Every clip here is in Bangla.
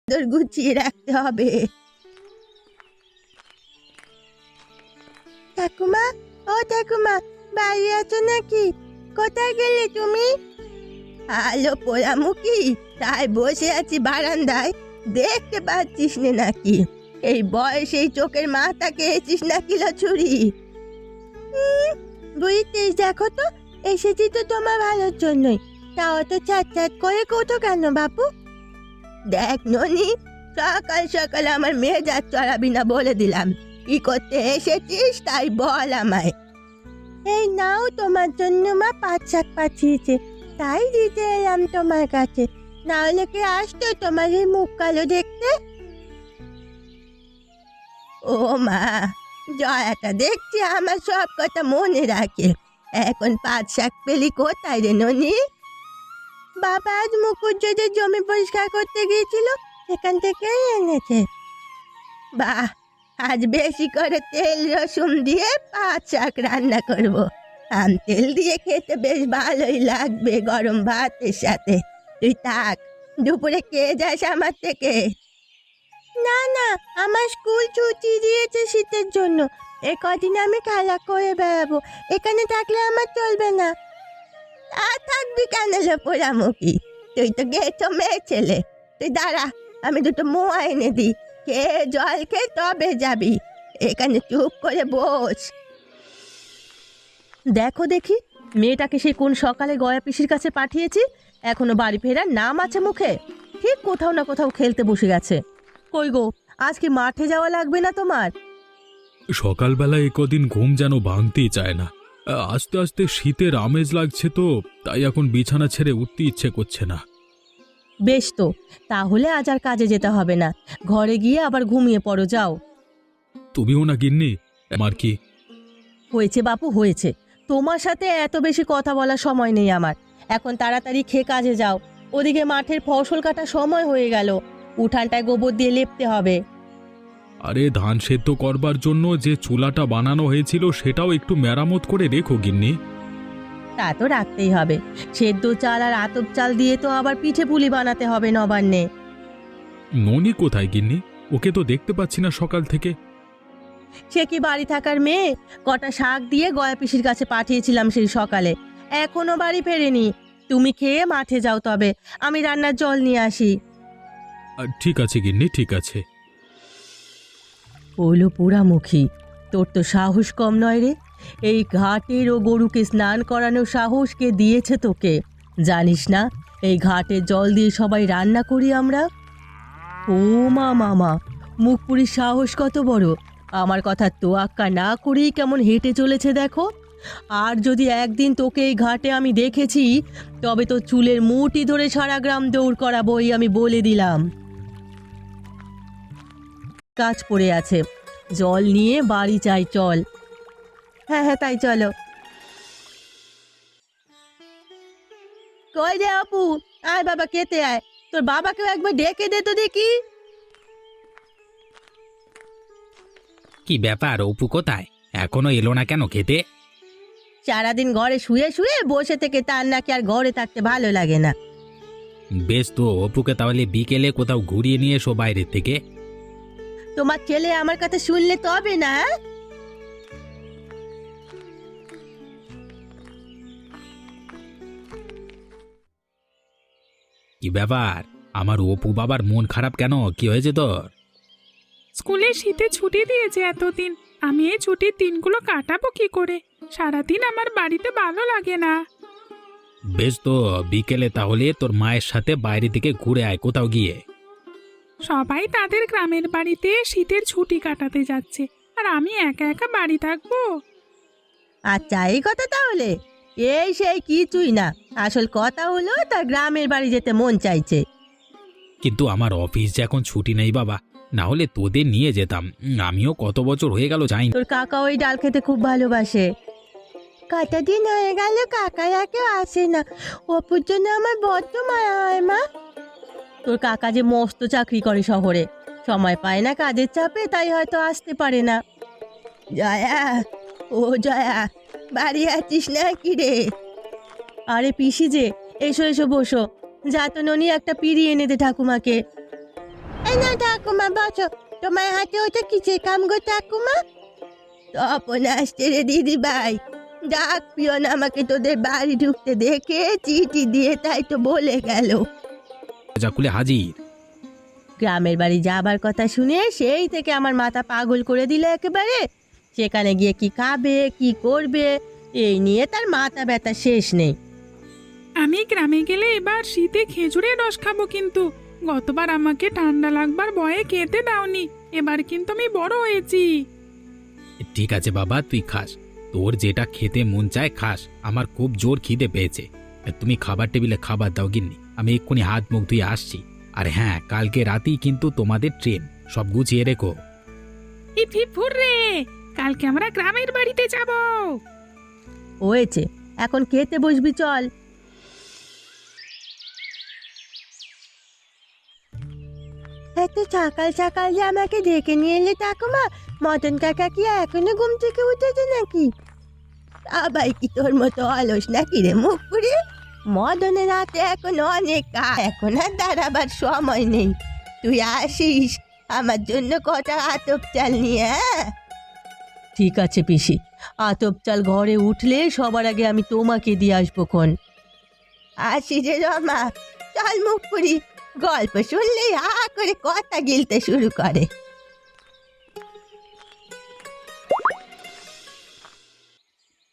তোর গুছিয়ে রাখতে হবে। ঠাকুমা, ও ঠাকুমা, বাড়ি আছো নাকি? কোথায় গেলে তুমি? আলো পোড়ামুখী, তাই বসে আছি বারান্দায়। দেখতে পাচ্ছিস না নাকি? এই বয়সে এই চোখের মাথা খেয়েছিস নাকি লছুরি? বুঝতেই, দেখো তো, এসেছি তো তোমার ভালোর জন্যই। তা অত ছ্যাঁত করে কোথো কেন বাপু? দেখ ননি, সকাল সকাল আমার মেজাজ চড়াবি না বলে দিলাম। কি করতে এসেছিস তাই বল আমায়। এই নাও, তোমার জন্য মা পাট শাক পাঠিয়েছে, তাই দিতে এলাম তোমার কাছে। না হলে কি আসতো তোমার এই মুখ কালো দেখতে? ও মা, জয়াটা দেখছি আমার সব কথা মনে রাখে। এখন পাট শাক পেলি কোথায় রে ননি? বাবা আজ মুকুজ্জদের জমি পরিষ্কার করতে গিয়েছিল, সেখান থেকেই এনেছে। বাহ, আজ বেশি করে তেল রসুন দিয়ে পাট শাক রান্না করব। আম তেল দিয়ে খেতে বেশ ভালোই লাগবে গরম ভাতের সাথে। তুই থাক, দুপুরে খেয়ে যাস আমার থেকে। না না, আমার স্কুল ছুটি দিয়েছে শীতের জন্য। এ কদিন আমি খেলা করে বেড়াবো, এখানে থাকলে আমার চলবে না। আর থাকবি কেন পোড়ামুখী? তুই তো গেছো মেয়ে ছেলে। তুই দাঁড়া, আমি দুটো মোয়া এনে দিই, খেয়ে জল খেয়ে তবে যাবি। এখানে চুপ করে বস। দেখো দেখি, মেয়েটাকে সে কোন সকালে গয়া পিসির কাছে পাঠিয়েছি, এখনো বাড়ি ফেরার নাম আছে মুখে? ঠিক কোথাও না কোথাও খেলতে বসে গেছে। কই গো, আজকে মাঠে যাওয়া লাগবে না তোমার? সকালবেলা কদিন ঘুম যেন ভাঙতেই চায় না। আস্তে আস্তে শীতের আমেজ লাগছে, তো তাই এখন বিছানা ছেড়ে উঠতে ইচ্ছে করছে না। বেশ তো, তাহলে আজ আর কাজে যেতে হবে না, ঘরে গিয়ে আবার ঘুমিয়ে পড়ো, যাও। তুমিও না গিন্নি? আমার কি হয়েছে বাপু, হয়েছে। তোমার সাথে এত বেশি কথা বলার সময় নেই আমার। এখন তাড়াতাড়ি খেয়ে কাজে যাও। ওদিকে মাঠের ফসল কাটার সময় হয়ে গেল, উঠানটায় গোবর দিয়ে লেপতে হবে। আরে ধান সেদ্ধ করবার জন্য যে চুলাটা বানানো হয়েছিল সেটাও একটু মেরামত করে রেখো গিন্নি। তা তো রাখতেই হবে। সেদ্ধ চাল আর আতপ চাল দিয়ে তো আবার পিঠে পুলি বানাতে হবে নবান্নে। ননি কোথায় গিন্নি? ওকে তো দেখতে পাচ্ছি না সকাল থেকে। সে কি বাড়ি থাকার মেয়ে? কটা শাক দিয়ে গয়া পিসির কাছে পাঠিয়েছিলাম সেই সকালে, এখনো বাড়ি ফেরেনি। তুমি খেয়ে মাঠে যাও, তবে আমি রান্নার জল নিয়ে আসি। ঠিক আছে গিন্নি, ঠিক আছে। ওলো পোড়ামুখী, তোর তো সাহস কম নয় রে। এই ঘাটের ও গরুকে স্নান করানোর সাহস কে দিয়েছে তোকে? জানিস না এই ঘাটের জল দিয়ে সবাই রান্না করি আমরা? ও মা, মামা, মুখ পুরির সাহস কত বড়! আমার কথা তোয়াক্কা না করেই কেমন হেঁটে চলেছে দেখো। আর যদি একদিন তোকে এই ঘাটে আমি দেখেছি, তবে তো চুলের মুঠি ধরে সারা গ্রাম দৌড় করাবোই, আমি বলে দিলাম। কাজ পড়ে আছে, জল নিয়ে বাড়ি চাই, চল। হ্যাঁ হ্যাঁ, তাই চলো। কই রে আপু, আয় বাবা খেতে আয়। তোর বাবাকেও একবার ডেকে দে তো দেখি। কি ব্যাপার, অপু কোথায়? এখনো এলো না কেন খেতে? সারাদিন ঘরে শুয়ে শুয়ে বসে থেকে তার নাকি আর ঘরে থাকতে ভালো লাগে না। বেশ তো, অপুকে তাহলে বিকেলে কোথাও ঘুরিয়ে নিয়ে এসো বাইরের থেকে। তোমার ছেলে আমার কথা শুনলে তবে না। কি ব্যাপার, আমার অপু বাবার মন খারাপ কেন? কি হয়েছে তোর? স্কুলে শীতে ছুটি দিয়েছে এতদিন, আমি এই ছুটির দিনগুলো কাটাবো কি করে? সারাদিন আমার বাড়িতে ভালো লাগে না। বেশ তো, বিকেলে তাহলে তোর মায়ের সাথে বাইরে থেকে ঘুরে আয় কোথাও গিয়ে। সবাই তাদের গ্রামের বাড়িতে শীতের ছুটি কাটাতে যাচ্ছে, আর আমি একা একা বাড়ি থাকবো। আচ্ছা, এই কথা তাহলে। এই সেই কিছুই না, আসল কথা হলো তার গ্রামের বাড়ি যেতে মন চাইছে। কিন্তু আমার অফিস যে এখন ছুটি নেই বাবা, না হলে তোদের নিয়ে যেতাম। আমিও কত বছর হয়ে গেল যাইনি। তোর কাকা ওই ডাল খেতে খুব ভালোবাসে। কটা দিন হয়ে গেল কাকা কেউ আসে না। অপুর জন্য আমার বড্ড মায়া হয় মা। তোর কাকা যে মস্ত চাকরি করে শহরে, সময় পায় না কাজের চাপে, তাই হয়তো আসতে পারে না। জয়া, ও জয়া, বাড়ি আছিস না কি রে? আরে পিসি যে, এসো এসো বসো। যা তো ননি, একটা পিড়ি এনে দে ঠাকুমাকে। এই না ঠাকুমা, বসো। তোমার হাতে ওটা কিসের কাম গো ঠাকুমা? তপন আসছে রে দিদি ভাই। ডাক পিয়ন আমাকে তোদের বাড়ি ঢুকতে দেখে চিঠি দিয়ে তাই তো বলে গেল। যা খুলে হাজির। গ্রামের বাড়ি যাবার কথা শুনে সেই থেকে আমার মাথা পাগল করে দিল একেবারে। সেখানে গিয়ে কি খাবে কি করবে এই নিয়ে তার মাথা ব্যথা শেষ নেই। আমি গ্রামে গেলে এবার শীতে খেজুরের রস খাবো, কিন্তু গতবার আমাকে ঠান্ডা লাগবার ভয়ে খেতে দাওনি। এবার কিন্তু আমি বড় হয়েছি। ঠিক আছে বাবা, তুই খাস, তোর যেটা খেতে মন চায় খাস। আমার খুব জোর খিদে পেয়েছে। তুমি খাবার টেবিলে খাবার দাও গিন্নি, আমি এক্ষুনি হাত মুখ ধুয়ে আসছি। আর হ্যাঁ, কালকে রাতেই কিন্তু তোমাদের ট্রেন, সব গুছিয়ে রেখো। হিপ হিপ হুররে, কালকে আমরা গ্রামের বাড়িতে যাব। হয়েছে, এখন খেতে বসবি, চল। এত সকাল সকাল যে আমাকে ডেকে নিয়ে এলে ঠাকুমা, মদন কাকা কি এখনো ঘুম থেকে উঠেছে নাকি? সবাই কি তোর মতো অলস নাকি রে মুখ পুড়ে? মদনের হাতে এখন অনেক কাজ, এখন আর দাঁড়াবার সময় নেই। তুই আসিস আমার জন্য কটা আতপ চাল নিয়ে। হ্যাঁ ঠিক আছে পিসি, আতপ চাল ঘরে উঠলে সবার আগে আমি তোমাকে দিয়ে আসবো খন। আসি রে রমা, চল মুখ পুরি। গল্প শুনলেই হা করে কথা গিলতে শুরু করে।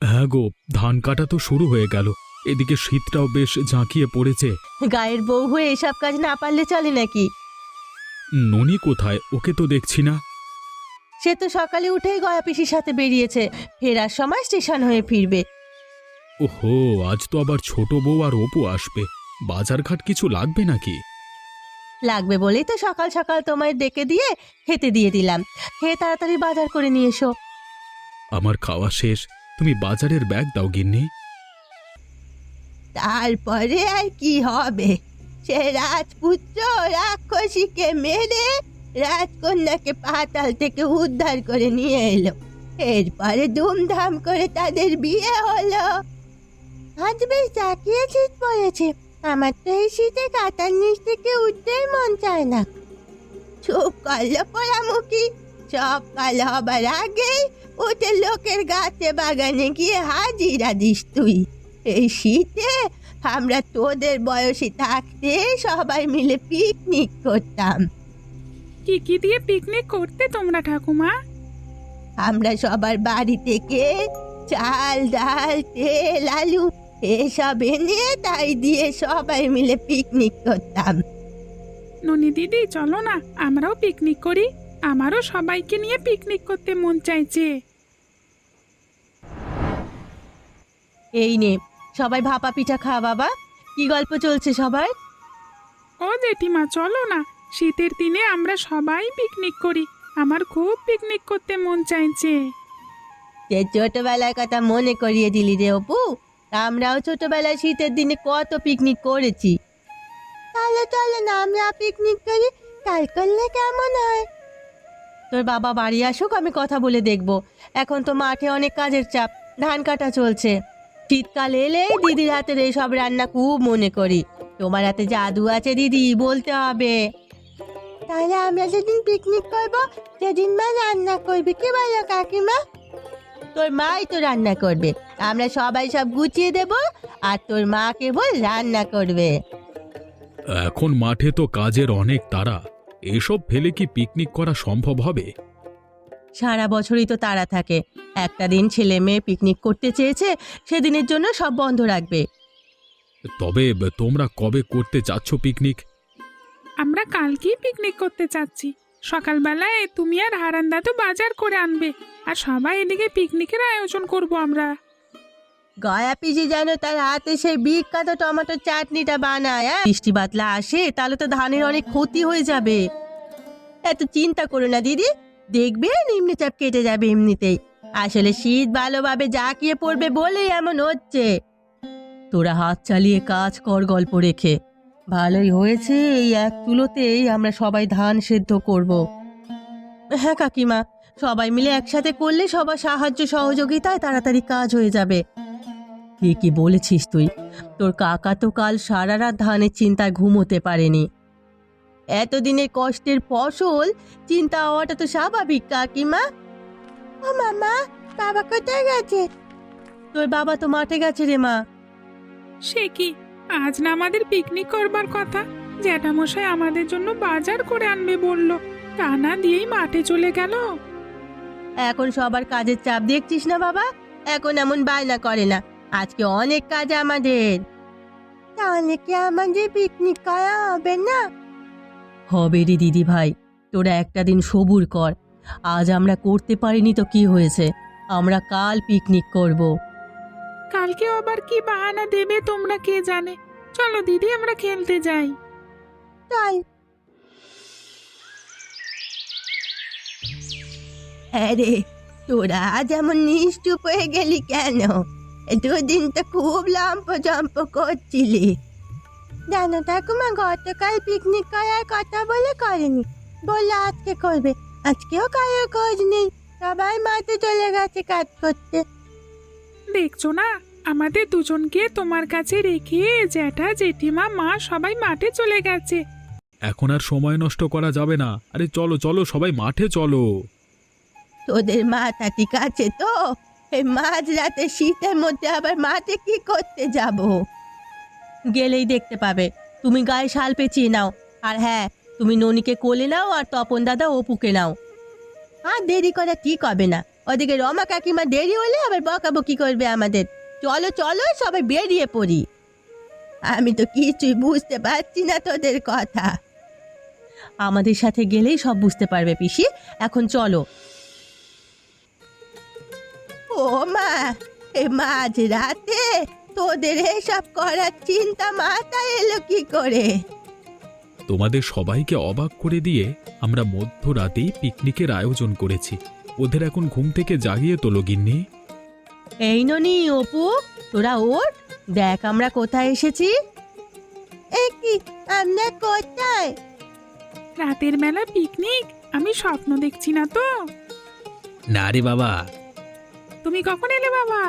হ্যাঁ গো, ধান কাটা তো শুরু হয়ে গেল, এদিকে শীতটাও বেশ ঝাঁকিয়ে পড়েছে। গায়ের বউ হয়ে এসব কাজ না পারলে চলে নাকি? ননি কোথায়? ওকে তো দেখছি না। সে তো সকালে উঠেই গয়া পিসির সাথে বেরিয়েছে, ফেরার সময় স্টেশন হয়ে ফিরবে। ওহো, আজ তো আবার ছোট বউ আর অপু আসবে। বাজারঘাট কিছু লাগবে নাকি? লাগবে বলেই তো সকাল সকাল তোমায় ডেকে দিয়ে খেতে দিয়ে দিলাম। খেয়ে তাড়াতাড়ি বাজার করে নিয়ে এসো। আমার খাওয়া শেষ, তুমি বাজারের ব্যাগ দাও গিন্নি। তারপরে আর কি হবে? সে রাজপুত্র রাক্ষসীকে মেরে রাজকন্যাকে পাতাল থেকে উদ্ধার করে নিয়ে এলো। এরপরে ধুমধাম করে তাদের বিয়ে হলো। আজ বেশ জাকিয়ে শীত পড়েছে, আমার তো এই শীতে কাটার নিচ থেকে উঠতেই মন চায় না। চুপ করলো পোড়ামুখী, সকাল হবার আগেই উঠে লোকের গাছে বাগানে গিয়ে হাজিরা দিস তুই। এই শীতে আমরা তোদের বয়সী থাকতে সবাই মিলে পিকনিক করতাম। কি কি দিয়ে পিকনিক করতে তোমরা ঠাকুমা? আমরা সবার বাড়ি থেকে চাল ডাল তেল আলু এসব এনে তাই দিয়ে সবাই মিলে পিকনিক করতাম। ননি দিদি, চলো না আমরাও পিকনিক করি। আমারও সবাইকে নিয়ে পিকনিক করতে মন চাইছে। এই নে সবাই ভাপা পিঠা খা বাবা। কি গল্প চলছে সবাই? ও জেঠিমা, চলো না, শীতের দিনে আমরা সবাই পিকনিক করি। আমার খুব পিকনিক করতে মন চাইছে। সে ছোটবেলার কথা মনে করিয়ে দিলি রে অপু। আমরাও ছোটবেলায় শীতের দিনে কত পিকনিক করেছি। তাহলে চলো না আমরা পিকনিক করি, কাল করলে কেমন হয়? তোর বাবা বাড়ি আসুক, আমি কথা বলে দেখব। এখন তো মাঠে অনেক কাজের চাপ, ধান কাটা চলছে। শীতকাল এলেই দিদির হাতের এইসব রান্না খুব মনে করি। তোমার হাতে জাদু আছে দিদি, বলতে হবে। তাহলে আমরা যেদিন পিকনিক করবো সেদিন মা রান্না করবে, কি বলো কাকিমা? তোর মাই তো রান্না করবে, আমরা সবাই সব গুছিয়ে দেব আর তোর মা কেবল রান্না করবে। এখন মাঠে তো কাজের অনেক তাড়া, এসব ফেলে কি পিকনিক করা সম্ভব হবে? সারা বছরই তো তাড়া থাকে, একটা দিন ছেলে মেয়ে পিকনিক করতে চেয়েছে, সেদিনের জন্য সব বন্ধ রাখবে। তবে তোমরা কবে করতে চাচ্ছ পিকনিক? আমরা কালকেই পিকনিক করতে চাচ্ছি। সকালবেলায় তুমি আর হারান্দা তো বাজার করে আনবে, আর সবাই এদিকে পিকনিকের আয়োজন করব আমরা। গয়া পিসি যেন তার হাতে সেই বিখ্যাত টমেটো চাটনিটা বানায়। বৃষ্টি বাদলা আসে তাহলে তো ধানের অনেক ক্ষতি হয়ে যাবে। এত চিন্তা করো না দিদি, দেখবে নিম্নচাপ কেটে যাবে এমনিতেই। আসলে শীত ভালোভাবে জাঁকিয়ে পড়বে বলেই এমন হচ্ছে। তোরা হাত চালিয়ে কাজ কর গল্প রেখে। ভালোই হয়েছে এই এক চুলোতেই আমরা সবাই ধান সেদ্ধ করব। হ্যাঁ কাকিমা, সবাই মিলে একসাথে করলে সবার সাহায্য সহযোগিতায় তাড়াতাড়ি কাজ হয়ে যাবে। কি বলেছিস তুই? তোর কাকা তো কাল সারা রাত ধানের চিন্তায় ঘুমোতে পারেনি। এতদিনের কষ্টের ফসল চিন্তা হওয়াটা তো স্বাভাবিক কাকিমা। ও মামা, বাবা কোথায় গেছে? তোর বাবা তো মাঠে গেছে রে মা। সে কি, আজ না আমাদের পিকনিক করবার কথা? জ্যাঠামশাই আমাদের জন্য বাজার করে আনবে বলল, তা না দিয়েই মাঠে চলে গেল। এখন সবার কাজের চাপ দেখছিস না বাবা, এখন এমন বায়না করে না। আজকে অনেক কাজ আমাদের। তাহলে কি আমাদের পিকনিক করা হবে না? হবে রে দিদি ভাই, তোরা একটা দিন সবুর কর। আজ আমরা করতে পারিনি তো কি হয়েছে, আমরা কাল পিকনিক করব। কালকে আবার কি বাহানা দেবে তোমরা কে জানে। চলো দিদি, আমরা খেলতে যাই। চল। হ্যাঁ রে, তোরা যেমন নিশ্চুপ হয়ে গেলি কেন? দুদিন তো খুব লম্প করছিলি। জানো ঠাকুমা, গতকাল পিকনিক করার কথা বলে করেনি, বললো আজকে করবে। আজকেও কারোর খোঁজ নেই, সবাই মাঠে চলে গেছে কাজ করতে। দেখছো না, আমাদের দুজনকে তোমার কাছে রেখে জ্যাঠা জেঠিমা মা সবাই মাঠে চলে গেছে। এখন আর সময় নষ্ট করা যাবে না। আরে চলো চলো, সবাই মাঠে চলো। তোদের মাথা ঠিক আছে তো? এই মাঝরাতে শীতের মধ্যে আবার মাঠে কি করতে যাব? গেলেই দেখতে পাবে। তুমি গায়ে শাল পেঁচিয়ে নাও, আর হ্যাঁ, তুমি ননিকে কোলে নাও আর তপন দাদা অপুকে নাও। আর দেরি করা ঠিক হবে না, ওদিকে রমা কাকিমা দেরি হলে আবার বকাবকি করবে আমাদের। চলো চলো, সবাই বেরিয়ে পড়ি। আমি তো কিছুই বুঝতে পারছি না তোদের কথা। আমাদের সাথে গেলেই সব বুঝতে পারবে পিসি, এখন চলো। ও মা, এ মাঝ রাতে তোদের এসব করার চিন্তা মাথায় এলো কি করে? তোমাদের সবাইকে অবাক করে দিয়ে আমরা মধ্যরাতেই পিকনিকের আয়োজন করেছি। ওদের এখন ঘুম থেকে জাগিয়ে তোলো গিন্নি। এই ননি, অপু, তোরা ওঠ, দেখ আমরা কোথায় এসেছি। এ কি, আমরা কোথায়? রাতের বেলা পিকনিক? আমি স্বপ্ন দেখছি না তো? না রে বাবা, তুমি কখন এলে বাবা?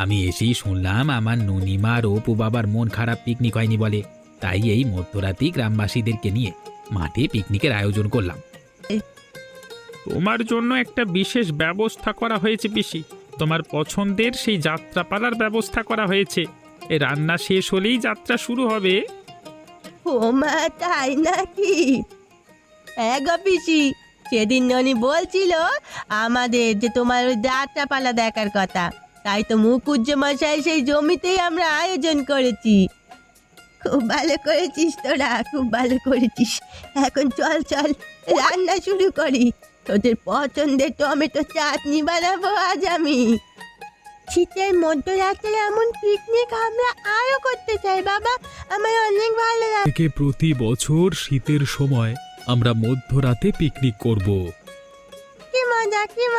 আমি এসেই শুনলাম আমার ননিমা আর অপু বাবার মন খারাপ, পিকনিক হয়নি বলে। তাই এই মধ্যরাতে গ্রামবাসীদেরকে নিয়ে মাঠে পিকনিকের আয়োজন করলাম। তোমার জন্য একটা বিশেষ ব্যবস্থা করা হয়েছে পিসি। তোমার পছন্দের সেই যাত্রাপালার ব্যবস্থা করা হয়েছে। এ রান্না শেষ হলেই যাত্রা শুরু হবে। ও মা, তাই নাকি? হ্যাঁ গো পিসি, সেদিন ননি বলছিল আমাদের যে তোমার ওই যাত্রাপালা দেখার কথা। তাই তো মুখুজ্জ মশাই সেই জমিতেই আমরা আয়োজন করেছি। খুব ভালো করেছিস তোরা, খুব ভালো করেছিস। এখন চল চল, রান্না শুরু করি। তোদের পছন্দের টমেটো চাটনি বানাবো আজ আমি। শীতের মধ্যরাতে এমন পিকনিক আমরা আরো করতে চাই বাবা, আমার অনেক ভালো লাগে। থেকে প্রতি বছর শীতের সময় আমরা মধ্যরাতে পিকনিক করব। কি মজা, কি মজা।